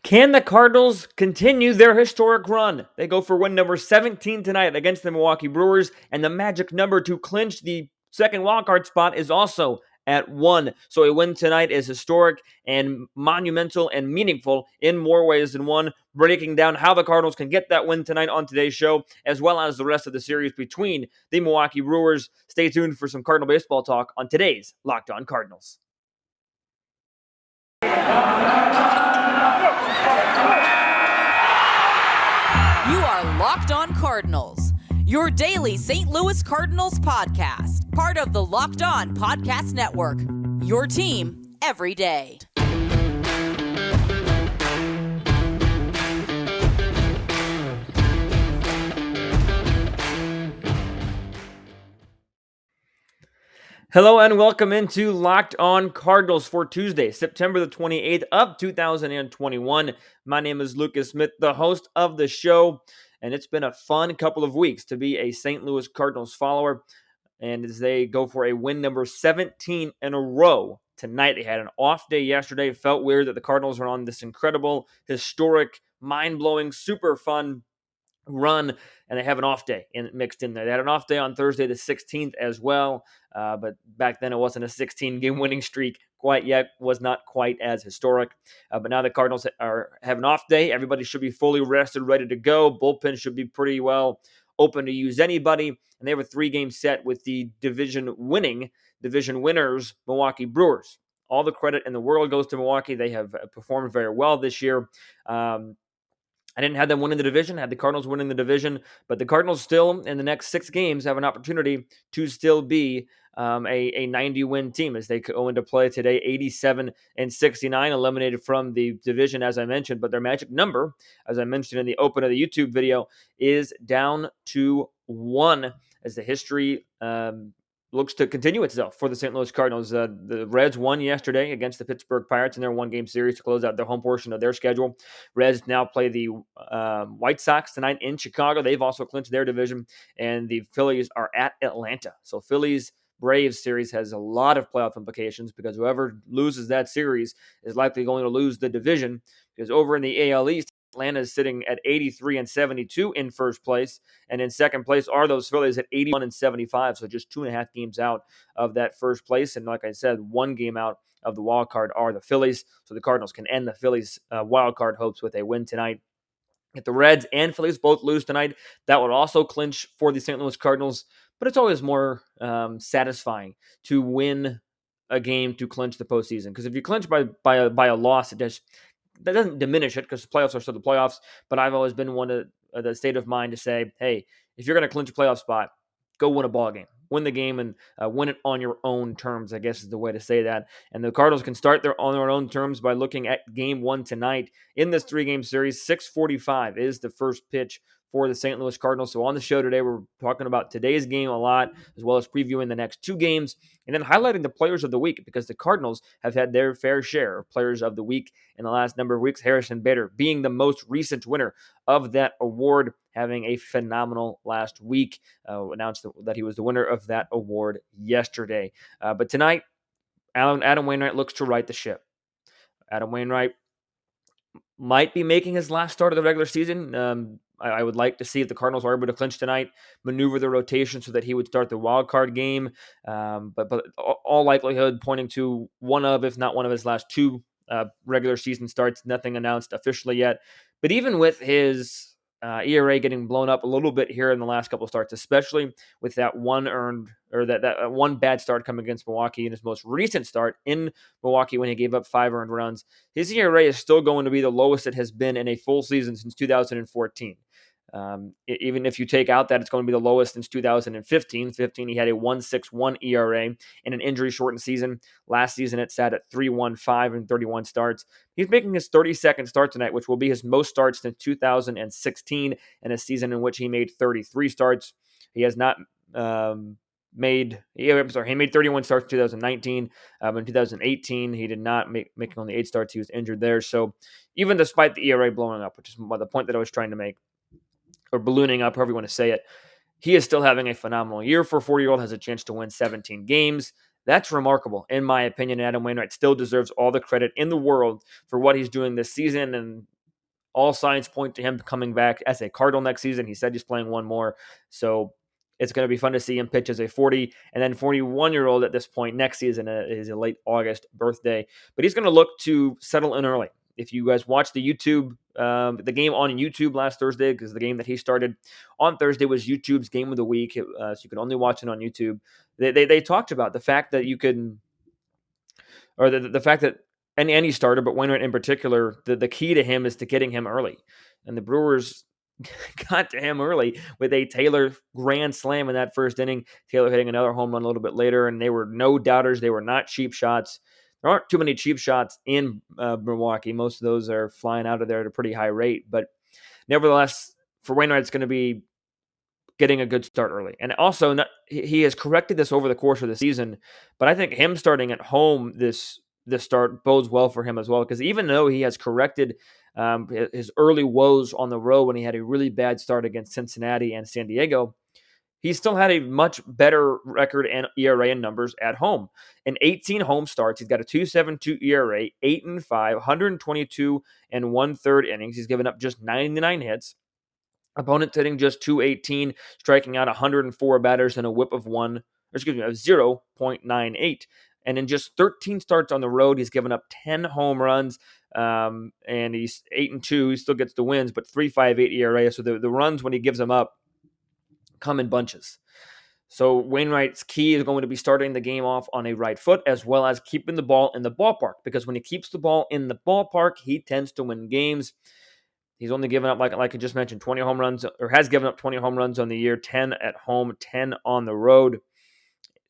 Can the Cardinals continue their historic run? They go for win number 17 tonight against the Milwaukee Brewers, and the magic number to clinch the second wildcard spot is also at 1. So a win tonight is historic and monumental and meaningful in more ways than one. Breaking down how the Cardinals can get that win tonight on today's show, as well as the rest of the series between the Milwaukee Brewers. Stay tuned for some Cardinal baseball talk on today's Locked On Cardinals. You are Locked On Cardinals, your daily St. Louis Cardinals podcast, part of the Locked On Podcast Network, your team every day. Hello and welcome into Locked On Cardinals for Tuesday, September the 28th of 2021. My name is Lucas Smith, the host of the show, and it's been a fun couple of weeks to be a St. Louis Cardinals follower. And as they go for a win number 17 in a row tonight, they had an off day yesterday. It felt weird that the Cardinals were on this incredible, historic, mind-blowing, super fun run, and they have an off day mixed in there. They had an off day on Thursday the 16th as well, but back then it wasn't a 16-game winning streak quite yet, was not quite as historic. But now the Cardinals have an off day. Everybody should be fully rested, ready to go. Bullpen should be pretty well open to use anybody, and they have a 3-game set with the division winners, Milwaukee Brewers. All the credit in the world goes to Milwaukee. They have performed very well this year. I didn't have them winning the division, I had the Cardinals winning the division, but the Cardinals still, in the next 6 games, have an opportunity to still be a 90-win team as they go into play today, 87-69, eliminated from the division, as I mentioned, but their magic number, as I mentioned in the open of the YouTube video, is down to 1 as the history looks to continue itself for the St. Louis Cardinals. The Reds won yesterday against the Pittsburgh Pirates in their 1-game series to close out their home portion of their schedule. Reds now play the White Sox tonight in Chicago. They've also clinched their division, and the Phillies are at Atlanta. So Phillies-Braves series has a lot of playoff implications because whoever loses that series is likely going to lose the division, because over in the AL East, Atlanta is sitting at 83-72 in first place, and in second place are those Phillies at 81-75, so just 2.5 games out of that first place, and like I said, 1 game out of the wild card are the Phillies, so the Cardinals can end the Phillies wild card hopes with a win tonight. If the Reds and Phillies both lose tonight, that would also clinch for the St. Louis Cardinals, but it's always more satisfying to win a game to clinch the postseason, because if you clinch by a loss, that doesn't diminish it because the playoffs are still the playoffs, but I've always been one of the state of mind to say, hey, if you're going to clinch a playoff spot, go win a ball game. Win the game and win it on your own terms, I guess is the way to say that. And the Cardinals can start on their own terms by looking at game 1 tonight in this 3-game series. 6:45 is the first pitch for the St. Louis Cardinals. So on the show today, we're talking about today's game a lot, as well as previewing the next 2 games, and then highlighting the players of the week, because the Cardinals have had their fair share of players of the week in the last number of weeks. Harrison Bader being the most recent winner of that award, having a phenomenal last week. Announced that he was the winner of that award yesterday. But tonight, Adam Wainwright looks to right the ship. Adam Wainwright might be making his last start of the regular season. I would like to see if the Cardinals are able to clinch tonight, maneuver the rotation so that he would start the wild card game. But all likelihood pointing to one of, if not one of his last 2 regular season starts. Nothing announced officially yet. But even with his ERA getting blown up a little bit here in the last couple of starts, especially with that one bad start coming against Milwaukee in his most recent start in Milwaukee when he gave up 5 earned runs, his ERA is still going to be the lowest it has been in a full season since 2014. Even if you take out that, it's going to be the lowest since 2015. He had a 1.61 ERA in an injury-shortened season. Last season, it sat at 3.15 in 31 starts. He's making his 32nd start tonight, which will be his most starts since 2016, in a season in which he made 33 starts. He has not he made 31 starts in 2019. In 2018, he did not making only 8 starts. He was injured there. So even despite the ERA blowing up, which is the point that I was trying to make, or ballooning up, however you want to say it, he is still having a phenomenal year for a 40-year-old, has a chance to win 17 games. That's remarkable, in my opinion. Adam Wainwright still deserves all the credit in the world for what he's doing this season and all signs point to him coming back as a Cardinal next season. He said he's playing one more. So it's going to be fun to see him pitch as a 40 and then 41-year-old at this point next season. Is a late August birthday. But he's going to look to settle in early. If you guys watched the game on YouTube last Thursday, because the game that he started on Thursday was YouTube's game of the week, so you could only watch it on YouTube. They talked about the fact that you could, or the fact that any starter, but Wainwright in particular, the key to him is to getting him early. And the Brewers got to him early with a Taylor grand slam in that first inning. Taylor hitting another home run a little bit later, and they were no doubters. They were not cheap shots. There aren't too many cheap shots in Milwaukee. Most of those are flying out of there at a pretty high rate. But nevertheless, for Wainwright, it's going to be getting a good start early. And also, he has corrected this over the course of the season, but I think him starting at home this start bodes well for him as well, because even though he has corrected his early woes on the road when he had a really bad start against Cincinnati and San Diego, he still had a much better record and ERA and numbers at home. In 18 home starts, he's got a 2.72 ERA, 8-5, 122 and 1/3 innings. He's given up just 99 hits. Opponents hitting just 218, striking out 104 batters and a whip of 0.98. And in just 13 starts on the road, he's given up 10 home runs, and he's 8-2. He still gets the wins, but 3.58 ERA. So the runs when he gives them up come in bunches. So Wainwright's key is going to be starting the game off on a right foot, as well as keeping the ball in the ballpark, because when he keeps the ball in the ballpark, he tends to win games. He's only given up, like I just mentioned, 20 home runs, or has given up 20 home runs on the year, 10 at home, 10 on the road.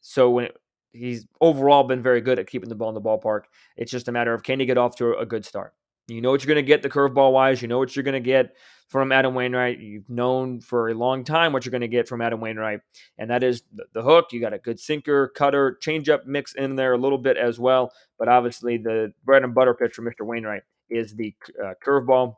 So he's overall been very good at keeping the ball in the ballpark. It's just a matter of, can he get off to a good start? You know what you're going to get the curveball wise. You know what you're going to get from Adam Wainwright. You've known for a long time what you're going to get from Adam Wainwright, and that is the hook. You got a good sinker, cutter, changeup mix in there a little bit as well. But obviously the bread and butter pitch for Mr. Wainwright is the curveball.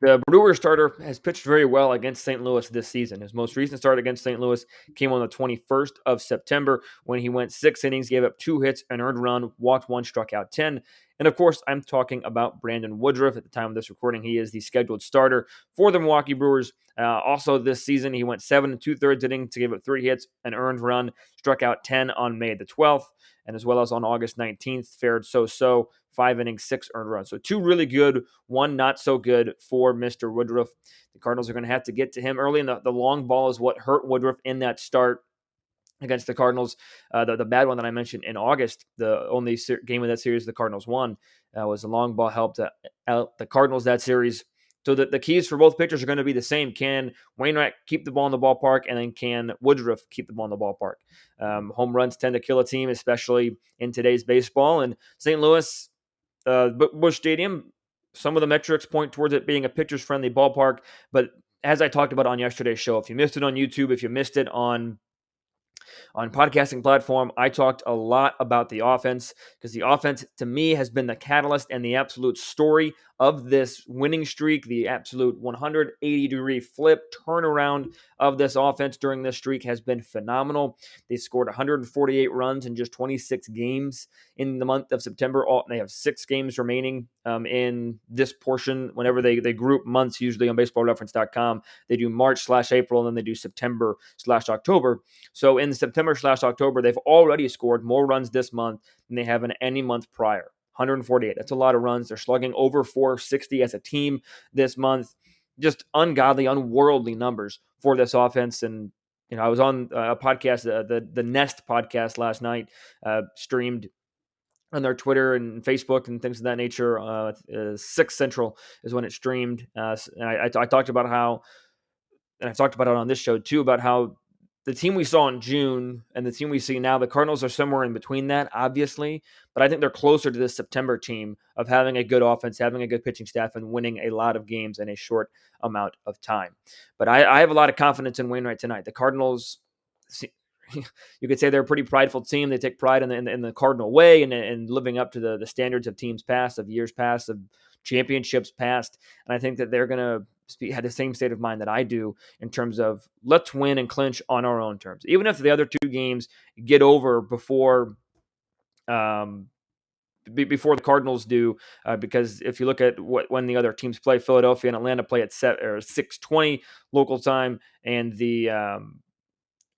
The Brewers starter has pitched very well against St. Louis this season. His most recent start against St. Louis came on the 21st of September when he went 6 innings, gave up 2 hits, an earned run, walked 1, struck out 10. And of course, I'm talking about Brandon Woodruff. At the time of this recording, he is the scheduled starter for the Milwaukee Brewers. Also this season, he went 7 2/3 innings to give up 3 hits, an earned run, struck out 10 on May the 12th, and as well as on August 19th, fared so-so, 5 innings, 6 earned runs. So 2 really good, 1 not so good for Mr. Woodruff. The Cardinals are going to have to get to him early, and the long ball is what hurt Woodruff in that start against the Cardinals. The bad one that I mentioned in August, the only game of that series the Cardinals won, was the long ball helped out the Cardinals that series. So the keys for both pitchers are going to be the same. Can Wainwright keep the ball in the ballpark, and then can Woodruff keep the ball in the ballpark? Home runs tend to kill a team, especially in today's baseball. And St. Louis, Busch Stadium, some of the metrics point towards it being a pitcher's-friendly ballpark. But as I talked about on yesterday's show, if you missed it on YouTube, if you missed it on podcasting platform, I talked a lot about the offense, because the offense to me has been the catalyst and the absolute story of this winning streak, the absolute 180-degree flip turnaround of this offense during this streak has been phenomenal. They scored 148 runs in just 26 games in the month of September. They have 6 games remaining in this portion. Whenever they group months, usually on baseballreference.com, they do March/April, and then they do September/October. So in September/October, they've already scored more runs this month than they have in any month prior. 148. That's a lot of runs. They're slugging over 460 as a team this month. Just ungodly, unworldly numbers for this offense. And I was on a podcast, the Nest podcast last night, streamed on their Twitter and Facebook and things of that nature. 6 Central is when it streamed. And I talked about how, and I've talked about it on this show too, about how the team we saw in June and the team we see now, the Cardinals are somewhere in between that, obviously, but I think they're closer to this September team of having a good offense, having a good pitching staff, and winning a lot of games in a short amount of time. But I have a lot of confidence in Wainwright tonight. The Cardinals, you could say they're a pretty prideful team. They take pride in the Cardinal way and living up to the standards of teams past, of years past, of championships past. And I think that they're going to had the same state of mind that I do in terms of, let's win and clinch on our own terms. Even if the other 2 games get over before before the Cardinals do, because if you look at when the other teams play, Philadelphia and Atlanta play at 6:20 local time, and the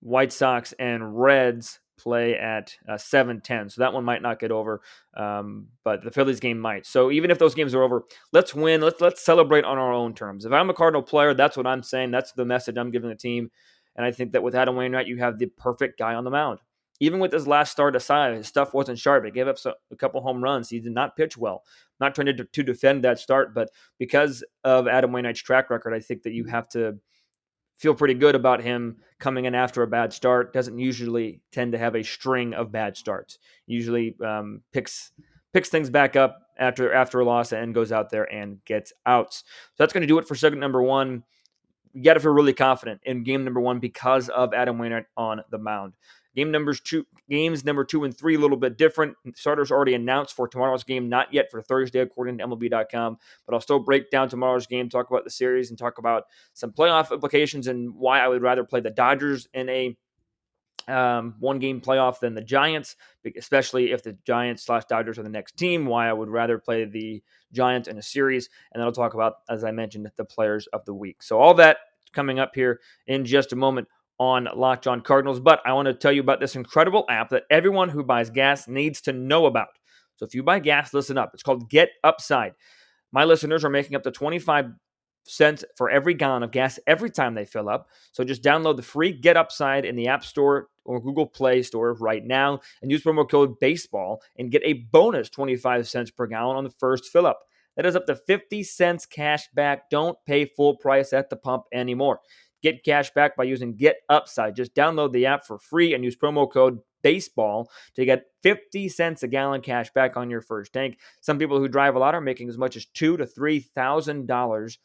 White Sox and Reds play at 7:10. So that one might not get over, but the Phillies game might. So even if those games are over, let's win. Let's celebrate on our own terms. If I'm a Cardinal player, that's what I'm saying. That's the message I'm giving the team. And I think that with Adam Wainwright, you have the perfect guy on the mound. Even with his last start aside, his stuff wasn't sharp. He gave up a couple home runs. He did not pitch well. I'm not trying to defend that start, but because of Adam Wainwright's track record, I think that you have to feel pretty good about him coming in after a bad start. Doesn't usually tend to have a string of bad starts. Usually picks things back up after a loss and goes out there and gets outs. So that's going to do it for segment number one. You got to feel really confident in game number one because of Adam Wainwright on the mound. Games number 2 and 3, a little bit different. Starters already announced for tomorrow's game, not yet for Thursday, according to MLB.com. But I'll still break down tomorrow's game, talk about the series, and talk about some playoff implications and why I would rather play the Dodgers in a one-game playoff than the Giants, especially if the Giants/Dodgers are the next team, why I would rather play the Giants in a series. And then I'll talk about, as I mentioned, the players of the week. So all that coming up here in just a moment on Locked On Cardinals. But I want to tell you about this incredible app that everyone who buys gas needs to know about. So if you buy gas, listen up. It's called Get Upside. My listeners are making up to 25 cents for every gallon of gas every time they fill up. So just download the free Get Upside in the App Store or Google Play Store right now and use promo code BASEBALL and get a bonus 25 cents per gallon on the first fill up. That is up to 50 cents cash back. Don't pay full price at the pump anymore. Get cash back by using Get Upside. Just download the app for free and use promo code BASEBALL to get 50 cents a gallon cash back on your first tank. Some people who drive a lot are making as much as $2,000 to $3,000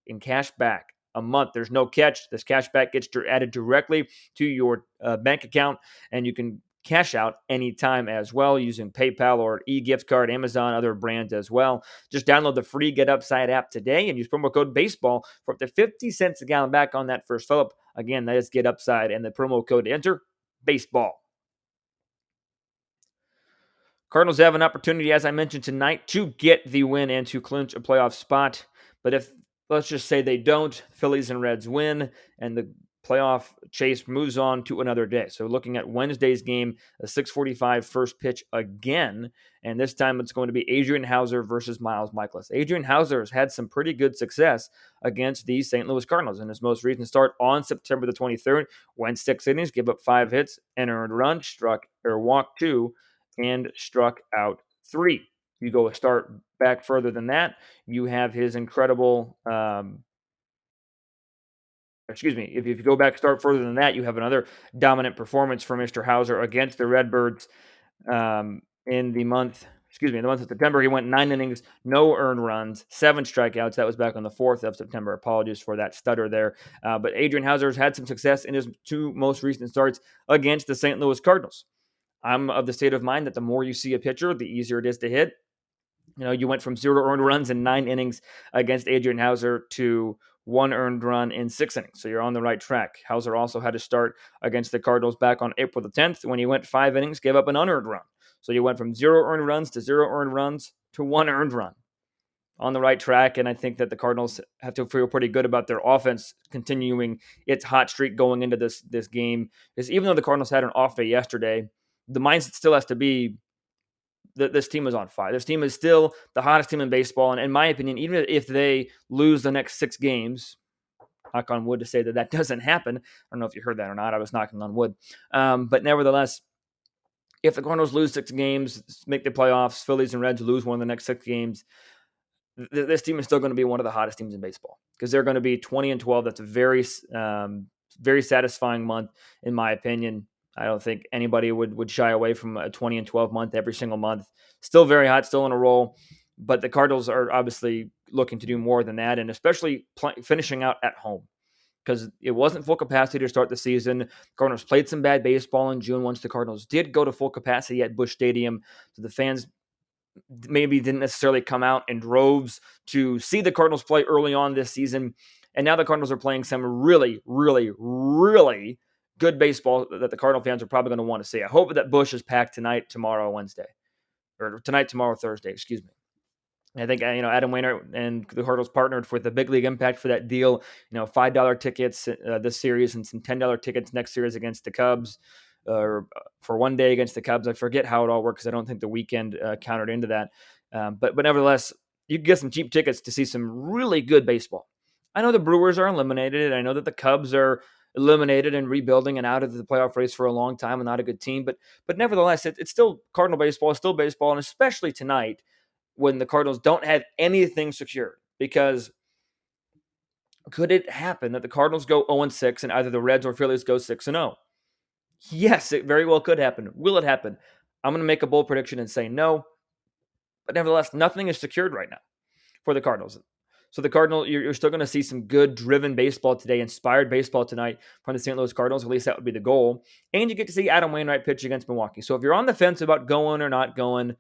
in cash back a month. There's no catch. This cash back gets added directly to your bank account, and you can cash out anytime as well using PayPal or e-gift card, Amazon, other brands as well. Just download the free Get Upside app today and use promo code BASEBALL for up to 50 cents a gallon back on that first fill-up. Again, that is Get Upside, and the promo code to enter, BASEBALL. Cardinals have an opportunity, as I mentioned tonight, to get the win and to clinch a playoff spot. But if, let's just say they don't, Phillies and Reds win, and the playoff chase moves on to another day. So looking at Wednesday's game, a 6:45 first pitch again, and this time it's going to be Adrian Houser versus Miles Mikolas. Adrian Houser has had some pretty good success against the St. Louis Cardinals in his most recent start on September the 23rd. Went 6 innings, gave up 5 hits, and earned run, walked 2, and struck out 3. You go a start back further than that, you have his incredible if you go back start further than that, you have another dominant performance from Mr. Houser against the Redbirds in the month of September. He went 9 innings, no earned runs, 7 strikeouts. That was back on the 4th of September. Apologies for that stutter there. But Adrian Houser's had some success in his 2 most recent starts against the St. Louis Cardinals. I'm of the state of mind that the more you see a pitcher, the easier it is to hit. You went from 0 earned runs in 9 innings against Adrian Houser to 1 earned run in 6 innings. So you're on the right track. Houser also had to start against the Cardinals back on April the 10th when he went 5 innings, gave up an unearned run. So you went from 0 earned runs to 0 earned runs to 1 earned run. On the right track, and I think that the Cardinals have to feel pretty good about their offense continuing its hot streak going into this game. Because even though the Cardinals had an off day yesterday, the mindset still has to be that this team is on fire. This team is still the hottest team in baseball. And in my opinion, even if they lose the next 6 games, knock on wood to say that doesn't happen. I don't know if you heard that or not. I was knocking on wood. But nevertheless, if the Cardinals lose 6 games, make the playoffs, Phillies and Reds lose one of the next 6 games, this team is still going to be one of the hottest teams in baseball because they're going to be 20-12. That's a very, very satisfying month, in my opinion. I don't think anybody would shy away from a 20-12 month every single month. Still very hot, still in a roll. But the Cardinals are obviously looking to do more than that, and especially finishing out at home because it wasn't full capacity to start the season. The Cardinals played some bad baseball in June once the Cardinals did go to full capacity at Busch Stadium. So the fans maybe didn't necessarily come out in droves to see the Cardinals play early on this season. And now the Cardinals are playing some really, really, really good baseball that the Cardinal fans are probably going to want to see. I hope that Busch is packed tonight, tomorrow, Wednesday, or tonight, tomorrow, Thursday, excuse me. I think Adam Wainwright and the Cardinals partnered with the Big League Impact for that deal. $5 tickets this series and some $10 tickets next series against the Cubs, or for one day against the Cubs. I forget how it all works. I don't think the weekend counted into that. But nevertheless, you can get some cheap tickets to see some really good baseball. I know the Brewers are eliminated. I know that the Cubs are eliminated and rebuilding and out of the playoff race for a long time and not a good team. But nevertheless, it's still Cardinal baseball. It's still baseball, and especially tonight, when the Cardinals don't have anything secured. Because could it happen that the Cardinals go 0-6 and either the Reds or Phillies go 6-0? Yes, it very well could happen. Will it happen? I'm going to make a bold prediction and say no. But nevertheless, nothing is secured right now for the Cardinals. So the Cardinals, you're still going to see some good driven baseball today, inspired baseball tonight from the St. Louis Cardinals. At least that would be the goal. And you get to see Adam Wainwright pitch against Milwaukee. So if you're on the fence about going or not going,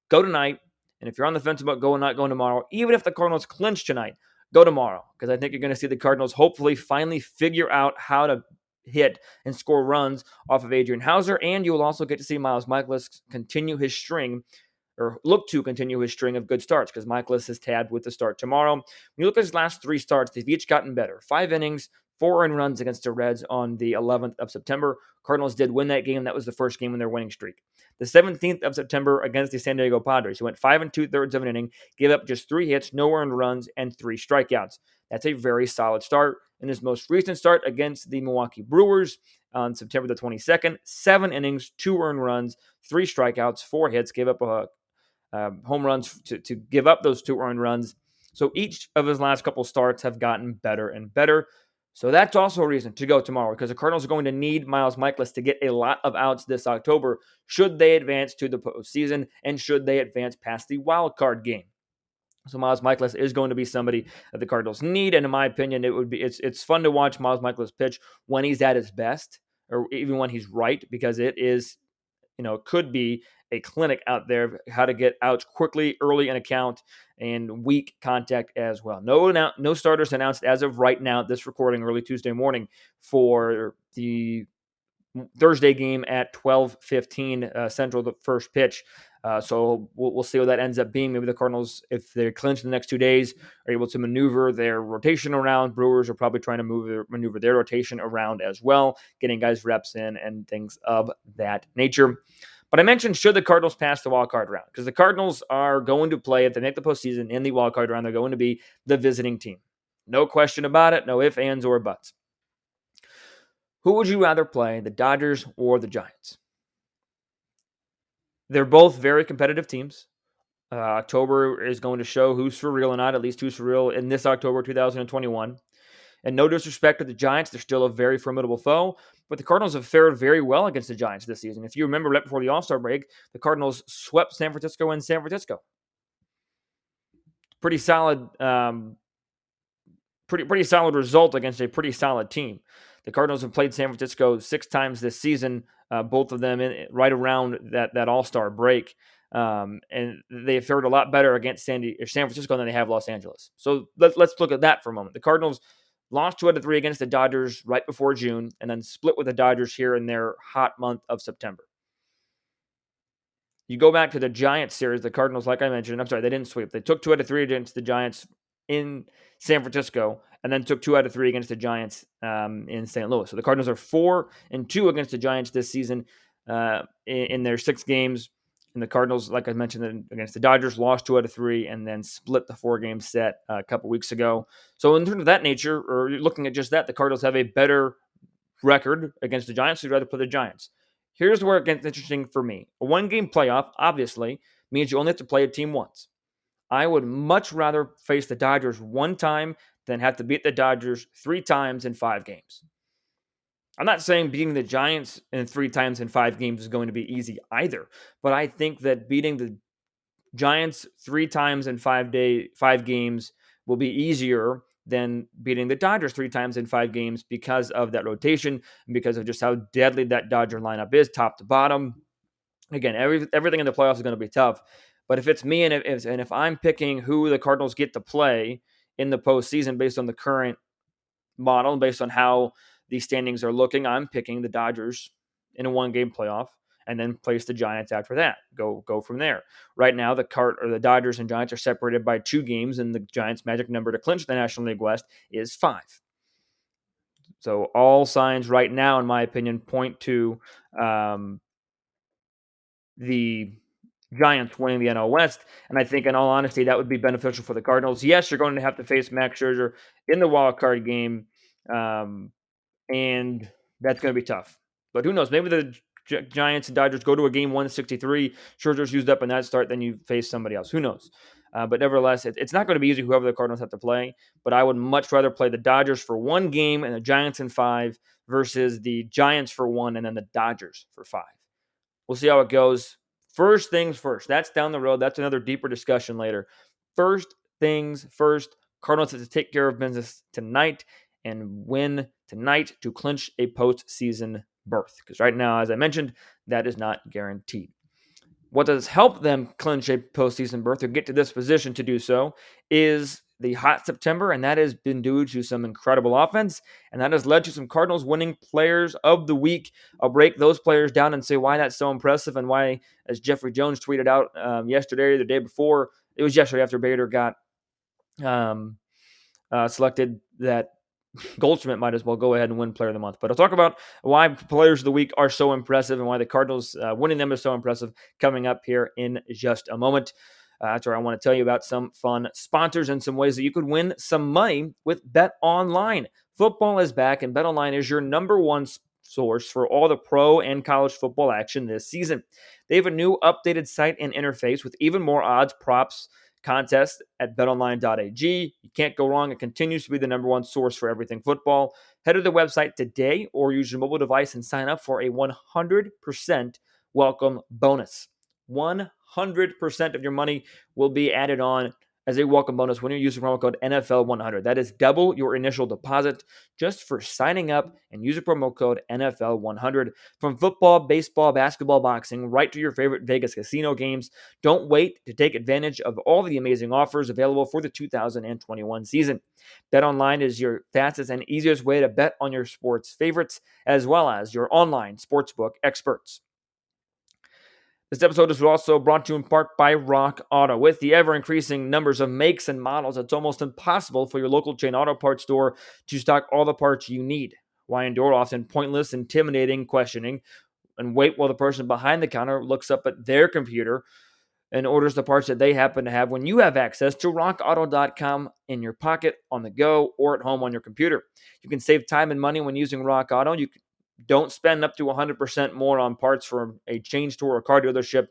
go tonight. And if you're on the fence about going, not going tomorrow, even if the Cardinals clinch tonight, go tomorrow. Because I think you're going to see the Cardinals hopefully finally figure out how to hit and score runs off of Adrian Hauser. And you will also get to see Miles Mikolas continue his string, or look to continue his string of good starts, because Mikolas is tabbed with the start tomorrow. When you look at his last 3 starts, they've each gotten better. 5 innings, 4 earned runs against the Reds on the 11th of September. Cardinals did win that game. That was the first game in their winning streak. The 17th of September against the San Diego Padres, he went 5 2/3 of an inning, gave up just 3 hits, no earned runs, and 3 strikeouts. That's a very solid start. In his most recent start against the Milwaukee Brewers on September the 22nd, 7 innings, 2 earned runs, 3 strikeouts, 4 hits, gave up a home runs to give up those 2 earned runs. So each of his last couple starts have gotten better and better. So that's also a reason to go tomorrow, because the Cardinals are going to need Miles Mikolas to get a lot of outs this October should they advance to the postseason and should they advance past the wild card game. So Miles Mikolas is going to be somebody that the Cardinals need, and in my opinion, it's fun to watch Miles Mikolas pitch when he's at his best, or even when he's right, because it is, could be a clinic out there how to get outs quickly, early in a count, and weak contact as well. No starters announced as of right now, this recording early Tuesday morning, for the Thursday game at 12:15 Central, the first pitch. So we'll see what that ends up being. Maybe the Cardinals, if they clinch in the next 2 days, are able to maneuver their rotation around. Brewers are probably trying to maneuver their rotation around as well, getting guys reps in and things of that nature. But I mentioned, should the Cardinals pass the wild card round? Because the Cardinals are going to play, if they make the postseason in the wild card round, they're going to be the visiting team. No question about it. No ifs, ands, or buts. Who would you rather play, the Dodgers or the Giants? They're both very competitive teams. October is going to show who's for real or not, at least who's for real in this October 2021. And no disrespect to the Giants, they're still a very formidable foe, but the Cardinals have fared very well against the Giants this season. If you remember, right before the All-Star break, the Cardinals swept San Francisco in San Francisco. Pretty solid, pretty solid result against a pretty solid team. The Cardinals have played San Francisco 6 times this season, both of them right around that All-Star break. And they have fared a lot better against San Francisco than they have Los Angeles. So let's look at that for a moment. The Cardinals lost 2 out of 3 against the Dodgers right before June, and then split with the Dodgers here in their hot month of September. You go back to the Giants series, the Cardinals, like I mentioned, I'm sorry, they didn't sweep. They took 2 out of 3 against the Giants in San Francisco, and then took 2 out of 3 against the Giants in St. Louis. So the Cardinals are 4-2 against the Giants this season in their 6 games. And the Cardinals, like I mentioned, against the Dodgers, lost 2 out of 3 and then split the 4-game set a couple weeks ago. So in terms of that nature, or looking at just that, the Cardinals have a better record against the Giants. So you'd rather play the Giants. Here's where it gets interesting for me. A 1-game playoff, obviously, means you only have to play a team once. I would much rather face the Dodgers 1 time than have to beat the Dodgers 3 times in 5 games. I'm not saying beating the Giants 3 times in 5 games is going to be easy either, but I think that beating the Giants 3 times in 5 games will be easier than beating the Dodgers 3 times in 5 games because of that rotation and because of just how deadly that Dodger lineup is, top to bottom. Again, everything in the playoffs is going to be tough. But if it's me and if I'm picking who the Cardinals get to play in the postseason based on the current model, based on how these standings are looking, I'm picking the Dodgers in a 1-game playoff. and then place the Giants after that. Go from there. Right now, the Dodgers and Giants are separated by 2 games, and the Giants' magic number to clinch the National League West is 5. So all signs right now, in my opinion, point to the Giants winning the NL West. And I think, in all honesty, that would be beneficial for the Cardinals. Yes, you're going to have to face Max Scherzer in the wild card game, and that's going to be tough. But who knows? Maybe the Giants and Dodgers go to a game 163. Scherzer's used up in that start, then you face somebody else. Who knows? But nevertheless, it's not going to be easy, whoever the Cardinals have to play. But I would much rather play the Dodgers for 1 game and the Giants in 5 versus the Giants for 1 and then the Dodgers for 5. We'll see how it goes. First things first. That's down the road. That's another deeper discussion later. First things first. Cardinals have to take care of business tonight and win tonight to clinch a postseason berth. Because right now, as I mentioned, that is not guaranteed. What does help them clinch a postseason berth or get to this position to do so is the hot September, and that has been due to some incredible offense, and that has led to some Cardinals winning players of the week. I'll break those players down and say why that's so impressive and why, as Jeffrey Jones tweeted out yesterday or the day before, it was yesterday after Bader got selected, that Goldschmidt might as well go ahead and win Player of the Month. But I'll talk about why Players of the Week are so impressive and why the Cardinals winning them is so impressive coming up here in just a moment. That's where I want to tell you about some fun sponsors and some ways that you could win some money with BetOnline. Football is back, and BetOnline is your number one source for all the pro and college football action this season. They have a new updated site and interface with even more odds, props, contests at betonline.ag. You can't go wrong. It continues to be the number one source for everything football. Head to the website today or use your mobile device and sign up for a 100% welcome bonus. 100% of your money will be added on as a welcome bonus when you use the promo code NFL100. That is double your initial deposit just for signing up and use the promo code NFL100. From football, baseball, basketball, boxing, right to your favorite Vegas casino games, don't wait to take advantage of all the amazing offers available for the 2021 season. BetOnline is your fastest and easiest way to bet on your sports favorites, as well as your online sportsbook experts. This episode is also brought to you in part by Rock Auto. With the ever-increasing numbers of makes and models, it's almost impossible for your local chain auto parts store to stock all the parts you need. Why endure often pointless, intimidating questioning and wait while the person behind the counter looks up at their computer and orders the parts that they happen to have when you have access to rockauto.com in your pocket, on the go, or at home on your computer? You can save time and money when using Rock Auto. Don't spend up to 100% more on parts from a chain store or car dealership.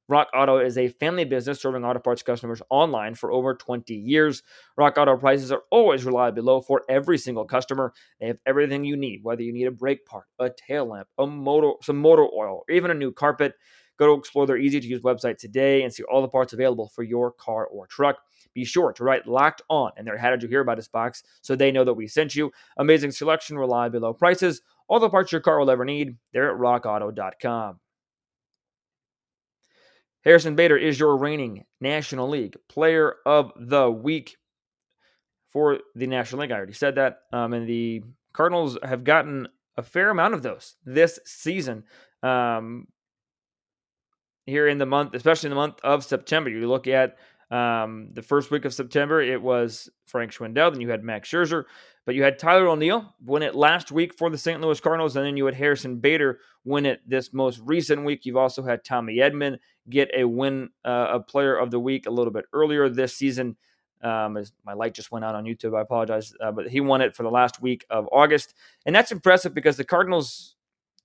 Rock Auto is a family business serving auto parts customers online for over 20 years. Rock Auto prices are always reliably low for every single customer. They have everything you need, whether you need a brake part, a tail lamp, some motor oil, or even a new carpet. Go to explore their easy-to-use website today and see all the parts available for your car or truck. Be sure to write Locked On in their How Did You Hear About Us box so they know that we sent you. Amazing selection, reliably low prices, all the parts your car will ever need. They're at rockauto.com. Harrison Bader is your reigning National League Player of the Week for the National League. I already said that. And the Cardinals have gotten a fair amount of those this season. Here in the month, especially in the month of September. You look at the first week of September, it was Frank Schwindel, then you had Max Scherzer, but you had Tyler O'Neill win it last week for the St. Louis Cardinals, and then you had Harrison Bader win it this most recent week. You've also had Tommy Edman get a win, a Player of the Week a little bit earlier this season. As my light just went out on YouTube, I apologize, but he won it for the last week of August, and that's impressive because the Cardinals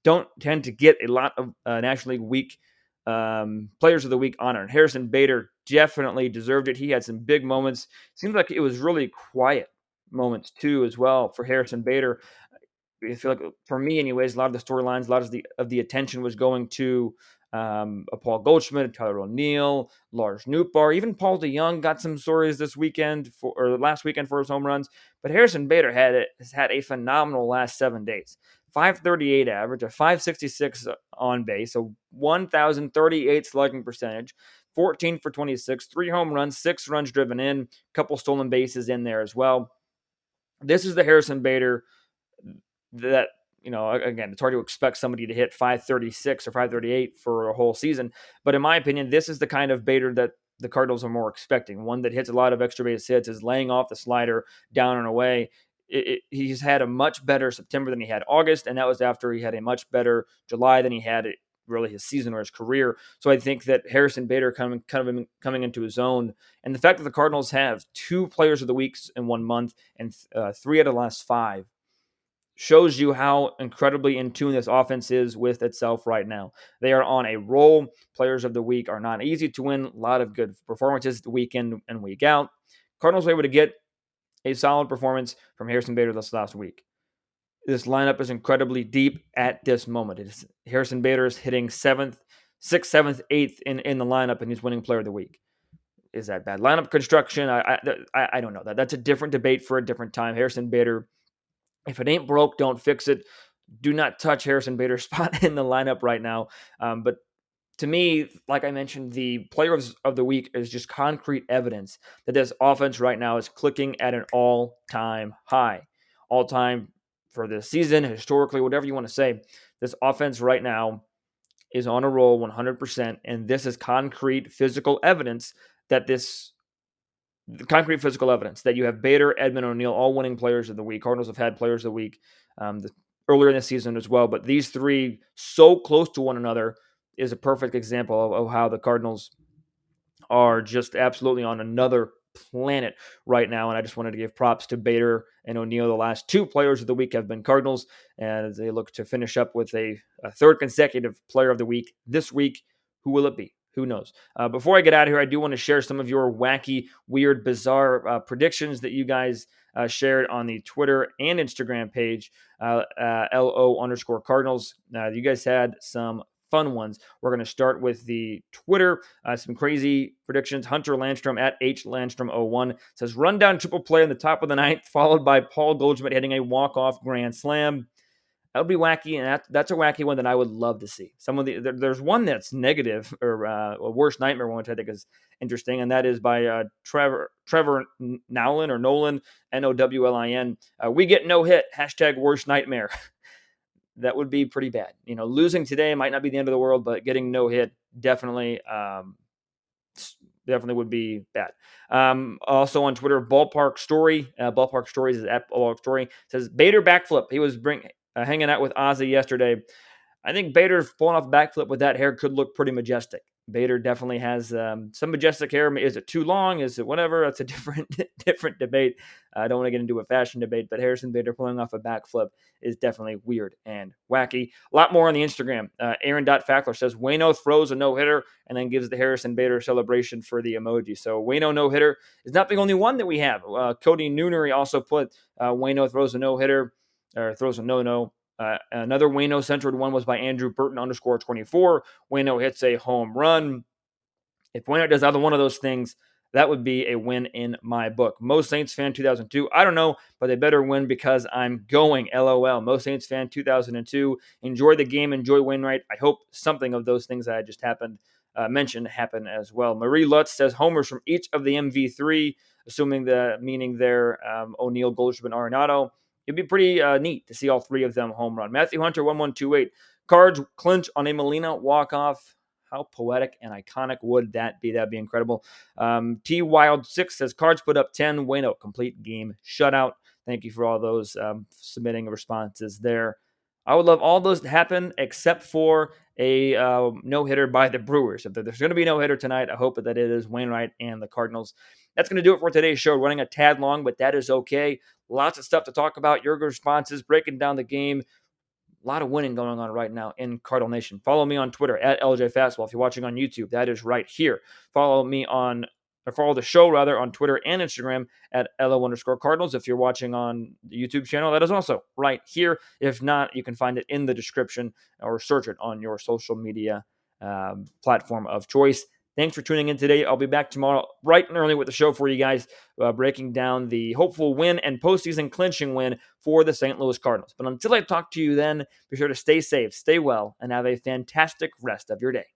don't tend to get a lot of National League Week Players of the Week honor. And Harrison Bader definitely deserved it. He had some big moments. Seems like it was really quiet moments too, as well, for Harrison Bader. I feel like, for me, anyways, a lot of the storylines, a lot of the attention was going to Paul Goldschmidt, Tyler O'Neill, Lars Nootbaar, even Paul DeJong got some stories this weekend or last weekend for his home runs. But Harrison Bader has had a phenomenal last 7 days. 538 average, a 566 on base, a 1,038 slugging percentage, 14 for 26, 3 home runs, 6 runs driven in, a couple stolen bases in there as well. This is the Harrison Bader that again, it's hard to expect somebody to hit 536 or 538 for a whole season. But in my opinion, this is the kind of Bader that the Cardinals are more expecting. One that hits a lot of extra base hits, is laying off the slider down and away. He's had a much better September than he had August, and that was after he had a much better July than he had really his season or his career. So I think that Harrison Bader coming into his own, and the fact that the Cardinals have 2 players of the week in 1 month and 3 out of the last 5 shows you how incredibly in tune this offense is with itself right now. They are on a roll. Players of the week are not easy to win. A lot of good performances week in and week out. Cardinals were able to get a solid performance from Harrison Bader this last week. This lineup is incredibly deep at this moment. Harrison Bader is hitting 6th, 7th, 8th in the lineup, and he's winning player of the week. Is that bad lineup construction? I don't know. That's a different debate for a different time. Harrison Bader, if it ain't broke, don't fix it. Do not touch Harrison Bader's spot in the lineup right now. But to me, like I mentioned, the player of the week is just concrete evidence that this offense right now is clicking at an all-time high. All-time for this season, historically, whatever you want to say. This offense right now is on a roll 100%, and this is concrete physical evidence that you have Bader, Edman, O'Neill all winning players of the week. Cardinals have had players of the week earlier in the season as well, but these 3 so close to one another is a perfect example of how the Cardinals are just absolutely on another planet right now. And I just wanted to give props to Bader and O'Neill. The last 2 players of the week have been Cardinals, and they look to finish up with a 3rd consecutive player of the week this week. Who will it be? Who knows? Before I get out of here, I do want to share some of your wacky, weird, bizarre predictions that you guys shared on the Twitter and Instagram page, LO_Cardinals. You guys had some fun ones. We're going to start with the Twitter. Some crazy predictions. Hunter Landstrom at HLandstrom01 says, rundown triple play in the top of the 9th, followed by Paul Goldschmidt hitting a walk-off grand slam. That would be wacky, and that's a wacky one that I would love to see. There's one that's negative, or a worst nightmare one, which I think is interesting, and that is by Trevor Nowlin, or Nolan, Nowlin. We get no hit, #worst nightmare. That would be pretty bad. Losing today might not be the end of the world, but getting no hit definitely would be bad. Also on Twitter, Ballpark Story, Ballpark Stories is at Ballpark Story, says Bader backflip. He was hanging out with Ozzy yesterday. I think Bader pulling off a backflip with that hair could look pretty majestic. Bader definitely has some majestic hair. Is it too long? Is it whatever? That's a different debate. I don't want to get into a fashion debate, but Harrison Bader pulling off a backflip is definitely weird and wacky. A lot more on the Instagram. Aaron.Fackler says Waino throws a no-hitter and then gives the Harrison Bader celebration for the emoji. So Waino no-hitter is not the only one that we have. Cody Noonery also put Waino throws a no-hitter, or throws a no-no. Another Waino-centered one was by Andrew Burton _24. Waino hits a home run. If Waino does either one of those things, that would be a win in my book. Mo Saints fan 2002. I don't know, but they better win because I'm going. LOL. Mo Saints fan 2002. Enjoy the game. Enjoy Wainwright. I hope something of those things that I just mentioned happen as well. Marie Lutz says homers from each of the MV3, assuming meaning there O'Neill, Goldschmidt, Arenado. It'd be pretty neat to see all 3 of them home run. Matthew Hunter 1128. Cards clinch on a Molina walk-off. How poetic and iconic would that be? That'd be incredible. T Wild 6 says Cards put up 10. Waino complete game shutout. Thank you for all those submitting responses there. I would love all those to happen except for a no-hitter by the Brewers. If there's going to be no hitter tonight, I hope that it is Wainwright and the Cardinals. That's going to do it for today's show. Running a tad long, but that is okay. Lots of stuff to talk about. Your responses, breaking down the game. A lot of winning going on right now in Cardinal Nation. Follow me on Twitter at LJ Fastball. If you're watching on YouTube, that is right here. Follow the show on Twitter and Instagram at LO_Cardinals. If you're watching on the YouTube channel, that is also right here. If not, you can find it in the description or search it on your social media platform of choice. Thanks for tuning in today. I'll be back tomorrow bright and early with the show for you guys, breaking down the hopeful win and postseason clinching win for the St. Louis Cardinals. But until I talk to you then, be sure to stay safe, stay well, and have a fantastic rest of your day.